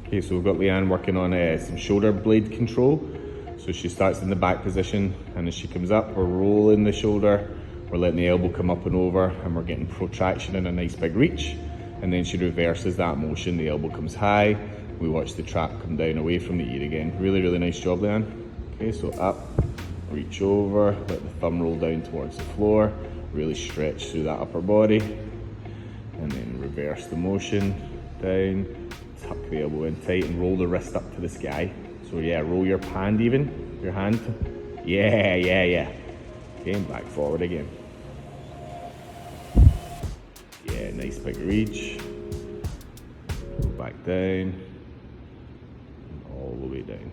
Okay, so we've got Leanne working on some shoulder blade control. So she starts in the back position, and as she comes up, we're rolling the shoulder, we're letting the elbow come up and over, and we're getting protraction and a nice big reach. And then she reverses that motion, the elbow comes high, we watch the trap come down away from the ear again. Really, really nice job, Leanne. Okay, so up, reach over, let the thumb roll down towards the floor, really stretch through that upper body, and then reverse the motion, down, tuck the elbow in tight and roll the wrist up to the sky. So yeah, roll your hand even, your hand. Yeah. Okay, and back forward again. Yeah, nice big reach. Go back down, all the way down.